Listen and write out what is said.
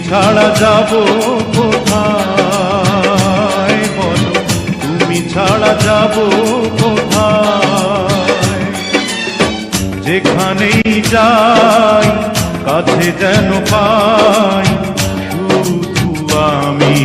ছাড়া যাব কোথায় বলো, তুমি ছাড়া যাব কোথায়? যেখানেই যাই কাছে যেন পাই শুধু আমি